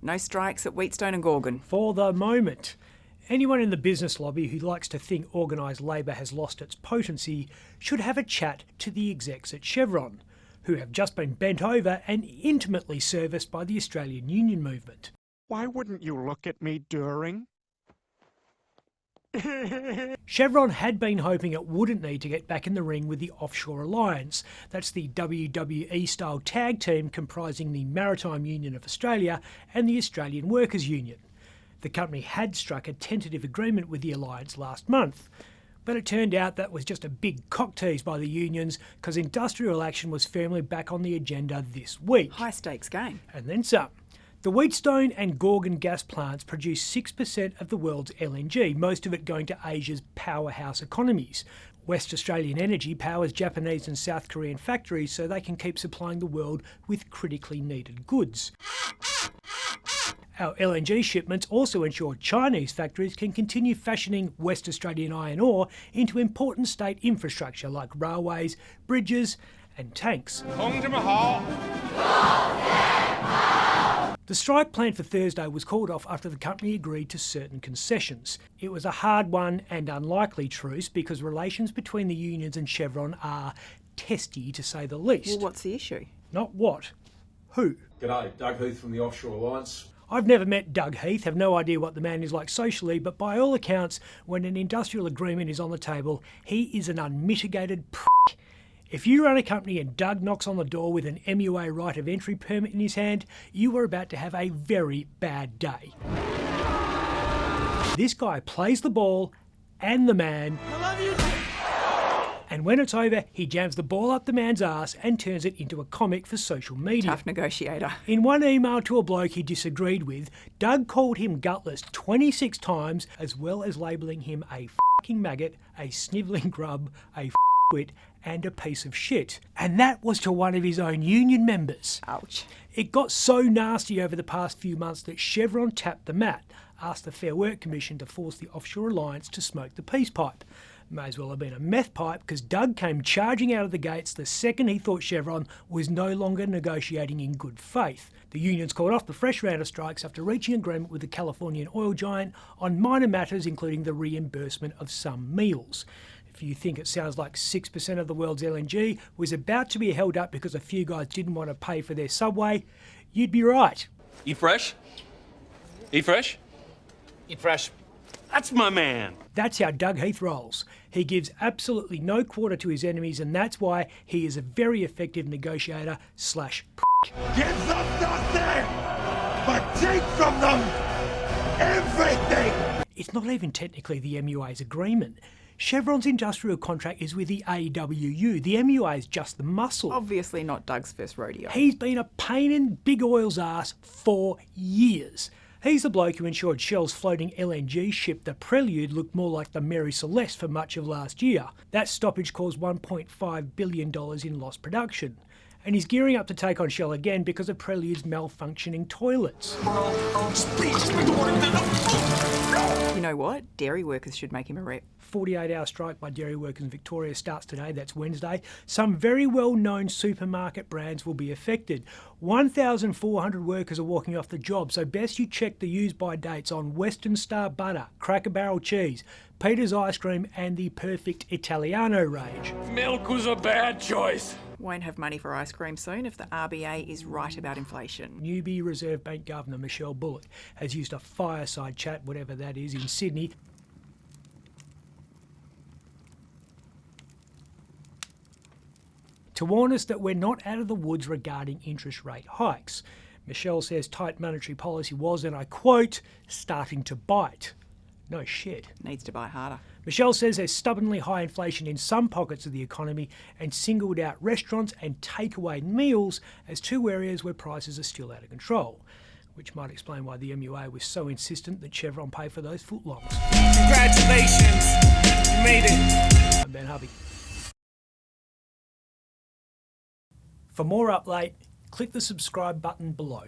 No strikes at Wheatstone and Gorgon. For the moment. Anyone in the business lobby who likes to think organised labour has lost its potency should have a chat to the execs at Chevron, who have just been bent over and intimately serviced by the Australian union movement. Why wouldn't you look at me during? Chevron had been hoping it wouldn't need to get back in the ring with the Offshore Alliance. That's the WWE-style tag team comprising the Maritime Union of Australia and the Australian Workers' Union. The company had struck a tentative agreement with the alliance last month, but it turned out that was just a big cock tease by the unions because industrial action was firmly back on the agenda this week. High stakes game. And then some. The Wheatstone and Gorgon gas plants produce 6% of the world's LNG, most of it going to Asia's powerhouse economies. West Australian Energy powers Japanese and South Korean factories so they can keep supplying the world with critically needed goods. Our LNG shipments also ensure Chinese factories can continue fashioning West Australian iron ore into important state infrastructure like railways, bridges and tanks. Home to my heart. The strike planned for Thursday was called off after the company agreed to certain concessions. It was a hard-won and unlikely truce because relations between the unions and Chevron are testy, to say the least. Well, what's the issue? Not what. Who? G'day, Doug Heath from the Offshore Alliance. I've never met Doug Heath, have no idea what the man is like socially, but by all accounts, when an industrial agreement is on the table, he is an unmitigated prick. If you run a company and Doug knocks on the door with an MUA right of entry permit in his hand, you are about to have a very bad day. This guy plays the ball and the man. I love you. And when it's over, he jams the ball up the man's arse and turns it into a comic for social media. Tough negotiator. In one email to a bloke he disagreed with, Doug called him gutless 26 times, as well as labelling him a fucking maggot, a snivelling grub, a wit, and a piece of shit. And that was to one of his own union members. Ouch. It got so nasty over the past few months that Chevron tapped the mat, asked the Fair Work Commission to force the Offshore Alliance to smoke the peace pipe. May as well have been a meth pipe because Doug came charging out of the gates the second he thought Chevron was no longer negotiating in good faith. The unions called off the fresh round of strikes after reaching agreement with the Californian oil giant on minor matters including the reimbursement of some meals. If you think it sounds like 6% of the world's LNG was about to be held up because a few guys didn't want to pay for their subway, you'd be right. Eat fresh? Eat fresh? Eat fresh. That's my man. That's how Doug Heath rolls. He gives absolutely no quarter to his enemies, and that's why he is a very effective negotiator slash prick. Give them nothing, but take from them everything. It's not even technically the MUA's agreement. Chevron's industrial contract is with the AWU. The MUA is just the muscle. Obviously not Doug's first rodeo. He's been a pain in Big Oil's ass for years. He's the bloke who ensured Shell's floating LNG ship, the Prelude, looked more like the Mary Celeste for much of last year. That stoppage caused $1.5 billion in lost production. And he's gearing up to take on Shell again because of Prelude's malfunctioning toilets. You know what? Dairy workers should make him a rep. 48-hour strike by dairy workers in Victoria starts today, that's Wednesday. Some very well-known supermarket brands will be affected. 1,400 workers are walking off the job, so best you check the use-by dates on Western Star Butter, Cracker Barrel Cheese, Peter's Ice Cream and the Perfect Italiano range. Milk was a bad choice. Won't have money for ice cream soon if the RBA is right about inflation. Newbie Reserve Bank Governor Michele Bullock has used a fireside chat, whatever that is, in Sydney to warn us that we're not out of the woods regarding interest rate hikes. Michele says tight monetary policy was, and I quote, starting to bite. No shit. Needs to bite harder. Michele says there's stubbornly high inflation in some pockets of the economy and singled out restaurants and takeaway meals as two areas where prices are still out of control, which might explain why the MUA was so insistent that Chevron pay for those footlongs. Congratulations, you made it. I'm Ben Harvey. For more Up Late, click the subscribe button below.